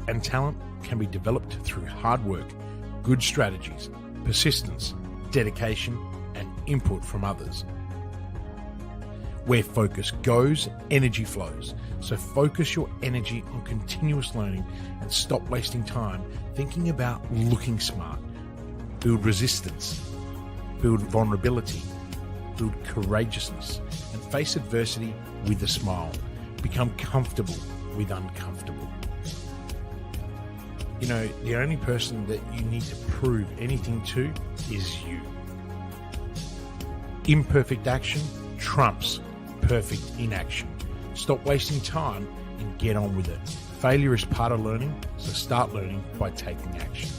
and talent can be developed through hard work, good strategies, persistence, dedication, and input from others. Where focus goes, energy flows. So focus your energy on continuous learning and stop wasting time thinking about looking smart. Build resistance, build vulnerability, build courageousness, and face adversity with a smile. Become comfortable with uncomfortable. You know, the only person that you need to prove anything to is you. Imperfect action trumps perfect inaction. Stop wasting time and get on with it. Failure is part of learning, so start learning by taking action.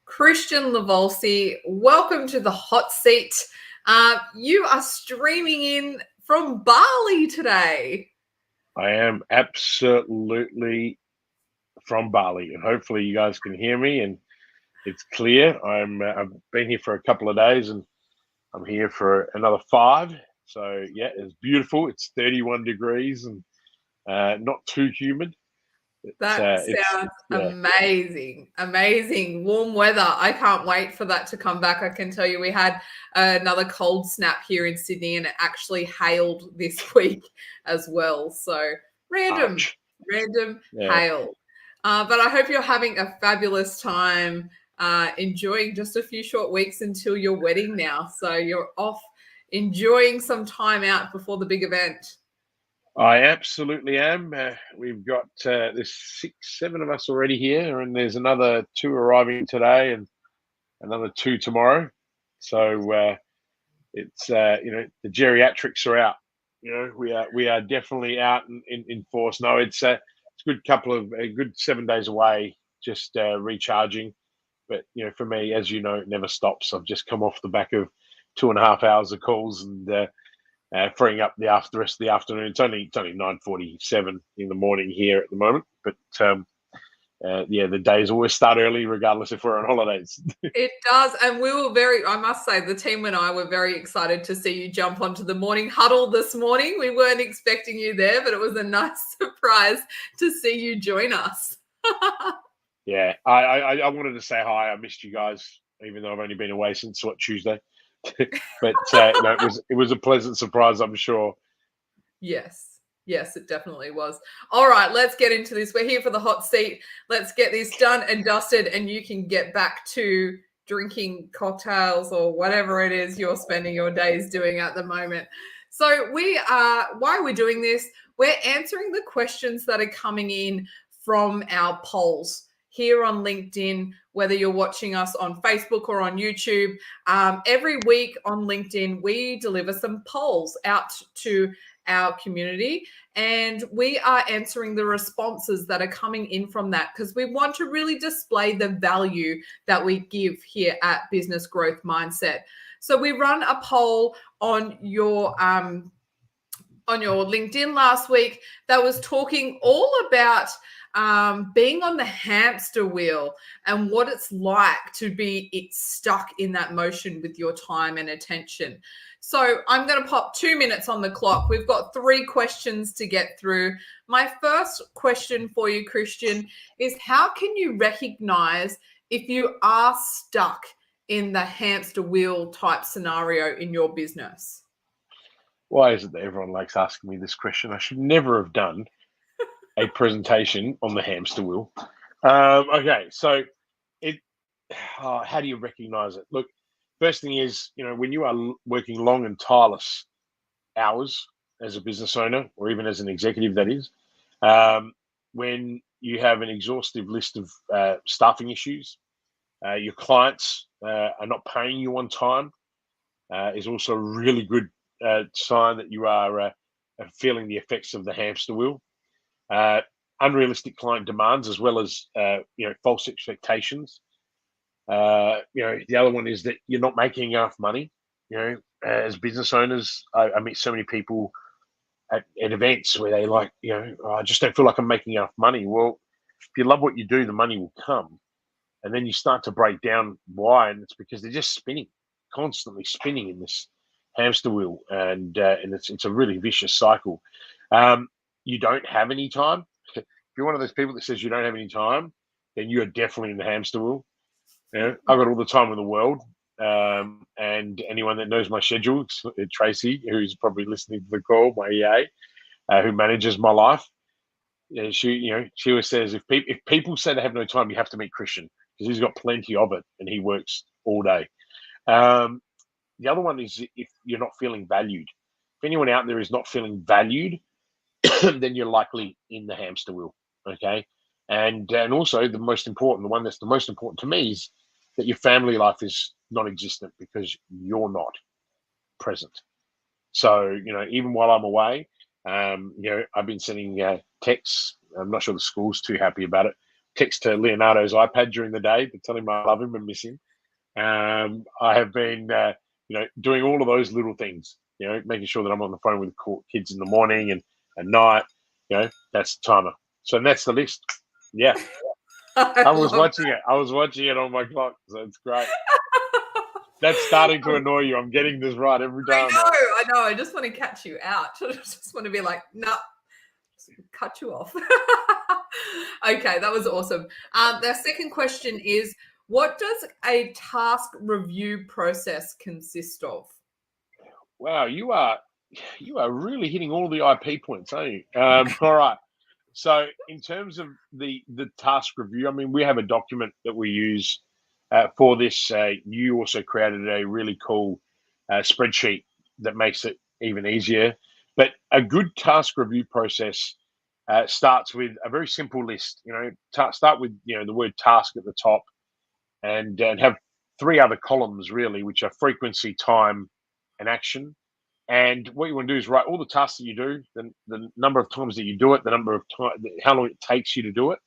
Kristian Lavolsi, welcome to the hot seat. You are streaming in from Bali today. I am absolutely from Bali, and hopefully you guys can hear me and it's clear. I've been here for a couple of days and I'm here for another 5. So yeah, it's beautiful. It's 31 degrees and not too humid. That sounds amazing. Amazing. Warm weather. I can't wait for that to come back. I can tell you we had another cold snap here in Sydney and it actually hailed this week as well. So random hail. But I hope you're having a fabulous time enjoying just a few short weeks until your wedding now. So you're off enjoying some time out before the big event. I absolutely am. We've got there's 6, 7 of us already here, and there's another 2 arriving today and another 2 tomorrow. So it's the geriatrics are out. You know, we are definitely out in force. No, it's a good 7 days away, just recharging. But you know, for me, as you know, it never stops. I've just come off the back of 2.5 hours of calls and freeing up the rest of the afternoon. It's only 9:47 in the morning here at the moment, but the days always start early, regardless if we're on holidays. It does, and we were I must say, the team and I were very excited to see you jump onto the morning huddle this morning. We weren't expecting you there, but it was a nice surprise to see you join us. Yeah, I wanted to say hi. I missed you guys, even though I've only been away since Tuesday. But no, it was a pleasant surprise, I'm sure. Yes, it definitely was. All right, let's get into this. We're here for the hot seat. Let's get this done and dusted, and you can get back to drinking cocktails or whatever it is you're spending your days doing at the moment. So why are we doing this? We're answering the questions that are coming in from our polls here on LinkedIn, whether you're watching us on Facebook or on YouTube. Every week on LinkedIn, we deliver some polls out to our community, and we are answering the responses that are coming in from that because we want to really display the value that we give here at Business Growth Mindset. So we run a poll on your LinkedIn last week that was talking all about being on the hamster wheel and what it's like to be stuck in that motion with your time and attention. So I'm going to pop 2 minutes on the clock. We've got 3 questions to get through. My first question for you, Kristian, is how can you recognize if you are stuck in the hamster wheel type scenario in your business? Why is it that everyone likes asking me this question? I should never have done a presentation on the hamster wheel. Okay, so how do you recognize it? Look, first thing is, you know, when you are working long and tireless hours as a business owner, or even as an executive, that is, when you have an exhaustive list of staffing issues, your clients are not paying you on time, is also a really good sign that you are feeling the effects of the hamster wheel. Unrealistic client demands, as well as false expectations. The other one is that you're not making enough money. You know, as business owners, I meet so many people at events where they I just don't feel like I'm making enough money. Well, if you love what you do, the money will come. And then you start to break down why, and it's because they're just spinning, constantly spinning in hamster wheel, and it's a really vicious cycle. You don't have any time. If you're one of those people that says you don't have any time, then you are definitely in the hamster wheel. I've got all the time in the world. And anyone that knows my schedule, Tracy, who's probably listening to the call, my EA, who manages my life, she always says, if people say they have no time, you have to meet Kristian, because he's got plenty of it and he works all day. The other one is if you're not feeling valued. If anyone out there is not feeling valued, then you're likely in the hamster wheel. Okay. And also the one that's the most important to me is that your family life is non-existent because you're not present. So, even while I'm away, I've been sending texts. I'm not sure the school's too happy about it. Text to Leonardo's iPad during the day to tell him I love him and miss him. I have been, doing all of those little things, making sure that I'm on the phone with the kids in the morning and at night, that's the timer. So that's the list. Yeah. I was watching it on my clock, so it's great. That's starting to annoy you. I'm getting this right every time. I know. I just want to catch you out. I just want to be like, no, cut you off. Okay, that was awesome. The second question is, what does a task review process consist of? Wow, you are really hitting all the IP points, aren't you? All right. So in terms of the task review, I mean, we have a document that we use for this. You also created a really cool spreadsheet that makes it even easier. But a good task review process starts with a very simple list. Start with the word task at the top, and have three other columns really, which are frequency, time, and action. And what you want to do is write all the tasks that you do, the number of times that you do it, the number of time, how long it takes you to do it,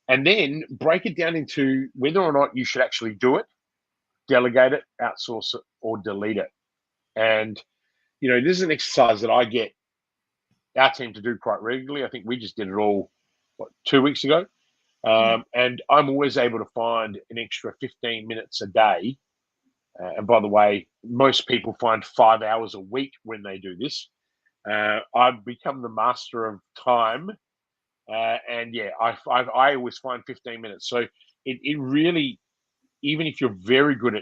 and then break it down into whether or not you should actually do it, delegate it, outsource it, or delete it. And this is an exercise that I get our team to do quite regularly. I think we just did it all 2 weeks ago, and I'm always able to find an extra 15 minutes a day. And by the way, most people find 5 hours a week when they do this. I've become the master of time. And yeah, I always find 15 minutes. So it really, even if you're very good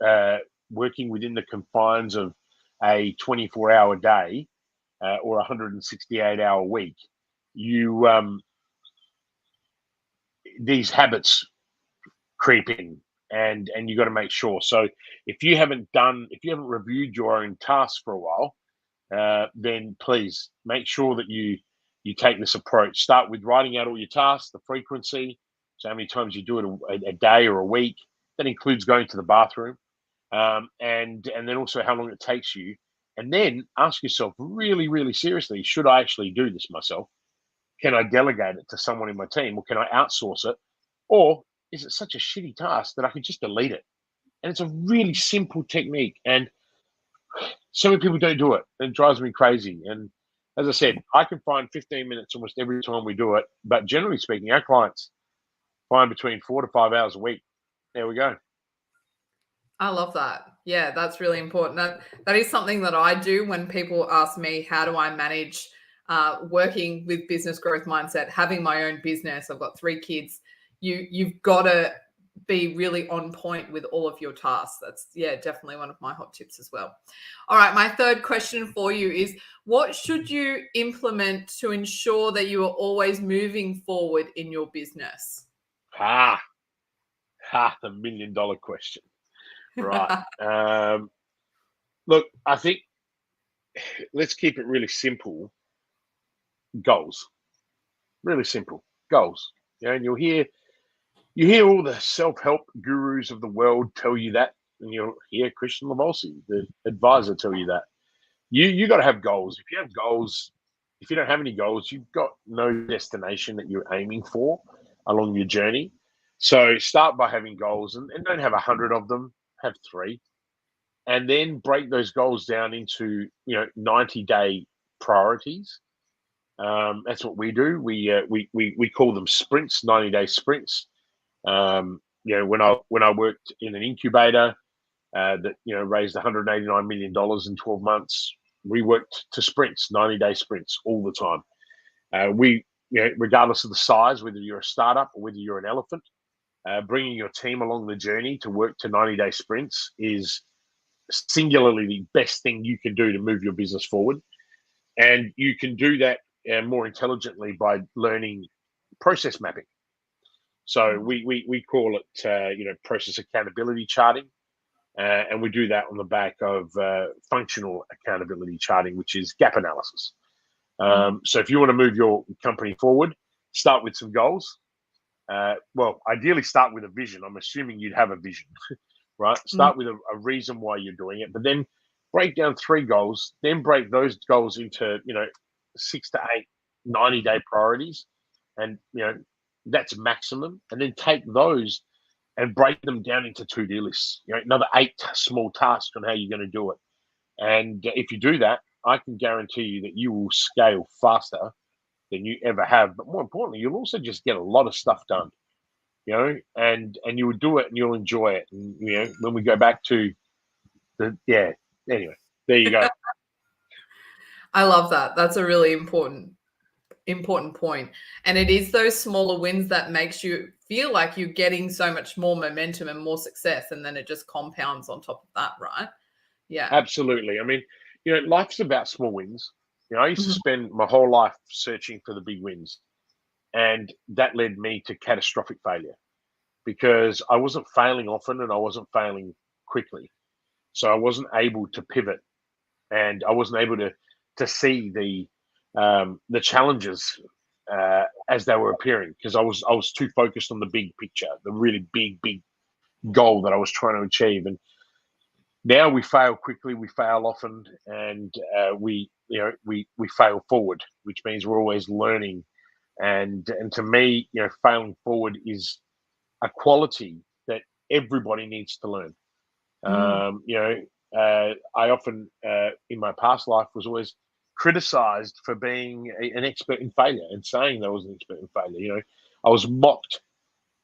at working within the confines of a 24-hour day or a 168-hour week, these habits creep in. And you got to make sure. So if you haven't reviewed your own tasks for a while, then please make sure that you take this approach. Start with writing out all your tasks, the frequency, so how many times you do it a day or a week. That includes going to the bathroom, and then also how long it takes you. And then ask yourself really, really seriously: should I actually do this myself? Can I delegate it to someone in my team, or can I outsource it? Or is it such a shitty task that I could just delete it? And it's a really simple technique. And so many people don't do it. And it drives me crazy. And as I said, I can find 15 minutes almost every time we do it. But generally speaking, our clients find between 4 to 5 hours a week. There we go. I love that. Yeah, that's really important. That is something that I do when people ask me, how do I manage working with business growth mindset, having my own business? I've got 3 kids. You've got to be really on point with all of your tasks. That's, definitely one of my hot tips as well. All right, my third question for you is, what should you implement to ensure that you are always moving forward in your business? The $1 million question. Right. Look, I think let's keep it really simple. Goals. Really simple. Goals. And you'll hear all the self-help gurus of the world tell you that, and you'll hear Kristian Lavolsi, the advisor, tell you that. You got to have goals. If you have goals, if you don't have any goals, you've got no destination that you're aiming for along your journey. So start by having goals, and don't have 100 of them. Have 3, and then break those goals down into 90-day priorities. That's what we do. We call them sprints, 90-day sprints. When I worked in an incubator, that raised $189 million in 12 months. We worked to sprints, 90-day sprints all the time. Regardless of the size, whether you're a startup or whether you're an elephant, bringing your team along the journey to work to 90-day sprints is singularly the best thing you can do to move your business forward. And you can do that more intelligently by learning process mapping. So we call it process accountability charting, and we do that on the back of functional accountability charting, which is gap analysis. So if you want to move your company forward, start with some goals. Well, ideally start with a vision. I'm assuming you'd have a vision, right? Start with a reason why you're doing it, but then break down 3 goals, then break those goals into 6 to 8 90-day priorities, and that's maximum, and then take those and break them down into to-do lists, another 8 small tasks on how you're going to do it. And if you do that, I can guarantee you that you will scale faster than you ever have. But more importantly, you'll also just get a lot of stuff done, and you will do it and you'll enjoy it. And, when we go back to anyway, there you go. I love that. That's a really important point. And it is those smaller wins that makes you feel like you're getting so much more momentum and more success. And then it just compounds on top of that, right? Yeah. Absolutely. I mean, life's about small wins. I used to spend my whole life searching for the big wins. And that led me to catastrophic failure because I wasn't failing often and I wasn't failing quickly. So I wasn't able to pivot, and I wasn't able to see the challenges as they were appearing because I was too focused on the big picture, the really big goal that I was trying to achieve. And now we fail quickly, we fail often, and we fail forward, which means we're always learning. And to me, failing forward is a quality that everybody needs to learn. I often in my past life was always criticized for being an expert in failure and saying that I was an expert in failure. I was mocked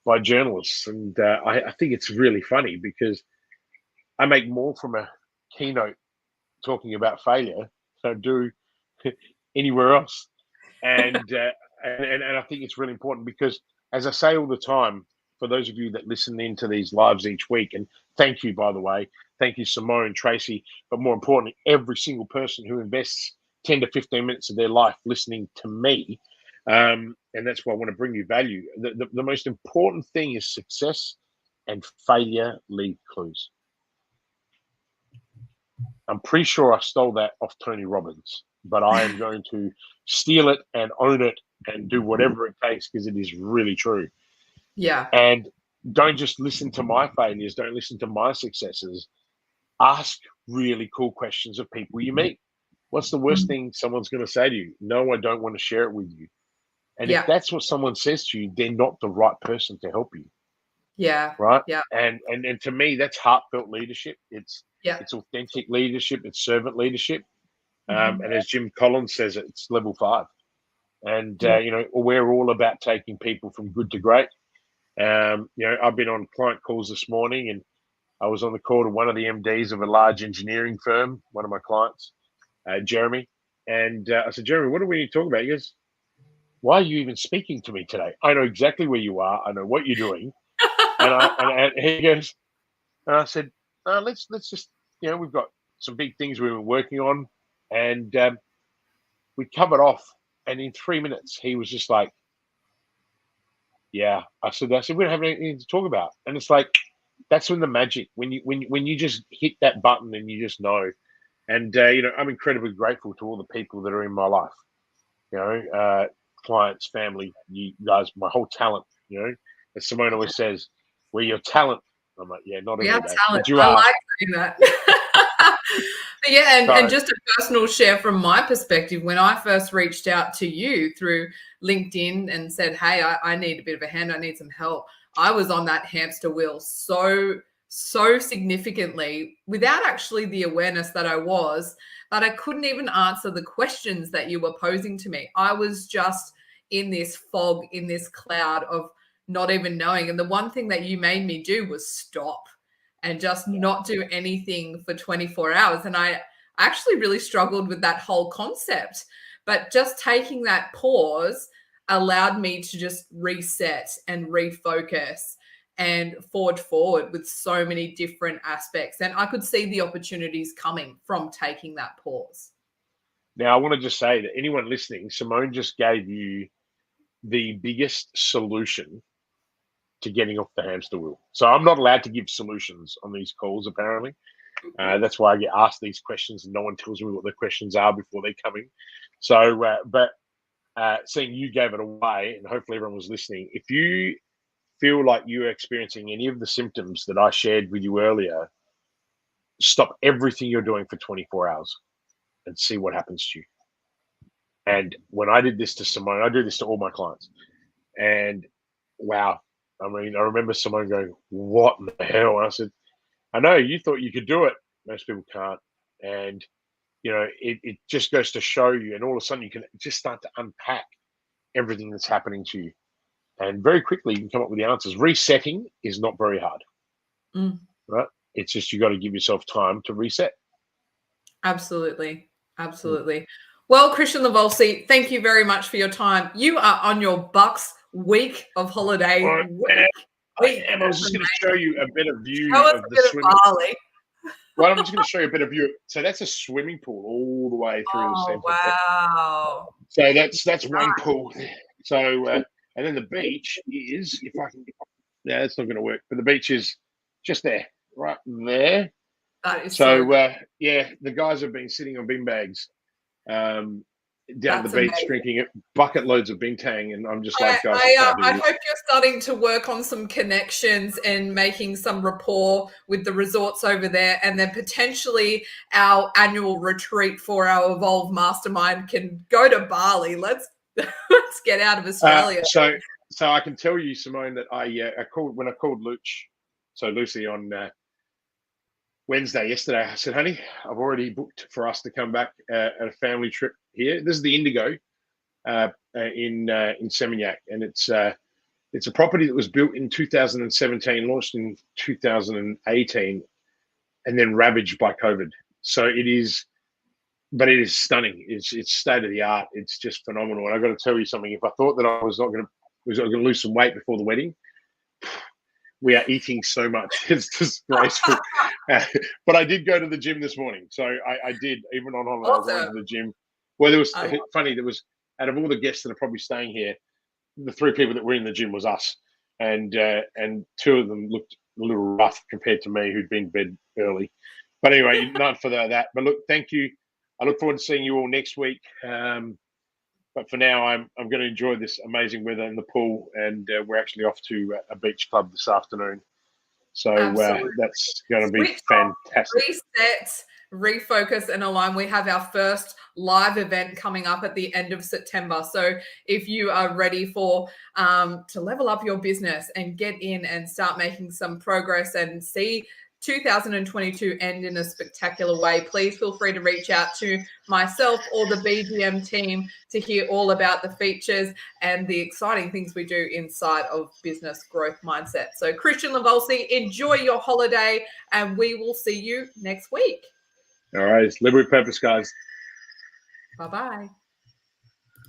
by journalists, and I think it's really funny because I make more from a keynote talking about failure than I do anywhere else. And I think it's really important because, as I say all the time, for those of you that listen into these lives each week, and thank you, by the way, thank you, Simone, Tracy, but more importantly, every single person who invests 10 to 15 minutes of their life listening to me, and that's why I want to bring you value. The most important thing is success and failure leave clues. I'm pretty sure I stole that off Tony Robbins, but I am going to steal it and own it and do whatever it takes because it is really true. Yeah. And don't just listen to my failures. Don't listen to my successes. Ask really cool questions of people you meet. What's the worst thing someone's going to say to you? No, I don't want to share it with you. And if that's what someone says to you, they're not the right person to help you. Yeah. Right. Yeah. And to me, that's heartfelt leadership. It's authentic leadership. It's servant leadership. And as Jim Collins says, it's level 5. And, we're all about taking people from good to great. I've been on client calls this morning, and I was on the call to one of the MDs of a large engineering firm, one of my clients, Jeremy. And I said, Jeremy, what do we need to talk about? He goes, why are you even speaking to me today? I know exactly where you are. I know what you're doing. and he goes, and I said, let's just, we've got some big things we've been working on, and we covered off. And in 3 minutes, he was just like, yeah. I said, we don't have anything to talk about. And it's like, that's when the magic, when you just hit that button and you just know. And, I'm incredibly grateful to all the people that are in my life, clients, family, you guys, my whole talent, as Simone always says, we're your talent. I'm like, yeah, not every day. Talent. But you I are. like saying that. And just a personal share from my perspective, when I first reached out to you through LinkedIn and said, hey, I need a bit of a hand, I need some help, I was on that hamster wheel so significantly without actually the awareness that I was, that I couldn't even answer the questions that you were posing to me. I was just in this fog, in this cloud of not even knowing. And the one thing that you made me do was stop and just not do anything for 24 hours. And I actually really struggled with that whole concept. But just taking that pause allowed me to just reset and refocus and forge forward with so many different aspects. And I could see the opportunities coming from taking that pause. Now, I want to just say that anyone listening, Simone just gave you the biggest solution to getting off the hamster wheel. So I'm not allowed to give solutions on these calls, apparently. That's why I get asked these questions and no one tells me what the questions are before they come in. So, but seeing you gave it away, and hopefully everyone was listening, if you feel like you're experiencing any of the symptoms that I shared with you earlier, stop everything you're doing for 24 hours and see what happens to you. And when I did this to Simone, I do this to all my clients. And wow, I mean, I remember Simone going, "What in the hell?" And I said, "I know, you thought you could do it. Most people can't." And, you know, it just goes to show you, and all of a sudden you can just start to unpack everything that's happening to you. And very quickly you can come up with the answers. Resetting is not very hard, right? It's just you got to give yourself time to reset. Absolutely. Absolutely. Well, Kristian Lavolsi, thank you very much for your time. You are on your Bucks week of holiday. I was just going to show you a better view of the swimming Bali. Well, I'm just going to show you a bit of view. So that's a swimming pool all the way through the center. Wow. So that's one pool. So and then the beach is, if I can, yeah, it's not going to work. But the beach is just there, right there. That is yeah, the guys have been sitting on bin bags down That's the beach amazing. drinking bucket loads of bintang, and I'm just like, guys, I hope you're starting to work on some connections and making some rapport with the resorts over there, and then potentially our annual retreat for our Evolve Mastermind can go to Bali. Let's get out of Australia. So I can tell you, Simone, that I called Lucy on Wednesday yesterday. I said, "Honey, I've already booked for us to come back at a family trip here. This is the Indigo in Seminyak, and it's a property that was built in 2017, launched in 2018, and then ravaged by COVID. So it is stunning. It's state of the art. It's just phenomenal. And I've got to tell you something. If I thought that I was going to lose some weight before the wedding, we are eating so much. It's disgraceful. But I did go to the gym this morning. So I did, even on holiday, I went to the gym. Well, there was funny. There was, out of all the guests that are probably staying here, the 3 people that were in the gym was us. And 2 of them looked a little rough compared to me, who'd been in bed early. But anyway, not for that. But look, thank you. I look forward to seeing you all next week. But for now, I'm going to enjoy this amazing weather in the pool, and we're actually off to a beach club this afternoon. So that's going to be fantastic. Reset, refocus, and align. We have our first live event coming up at the end of September. So if you are ready for to level up your business and get in and start making some progress and see 2022 end in a spectacular way, please feel free to reach out to myself or the BGM team to hear all about the features and the exciting things we do inside of Business Growth Mindset. So Kristian Lavolsi, enjoy your holiday, and we will see you next week. All right. Live with purpose, guys. Bye-bye.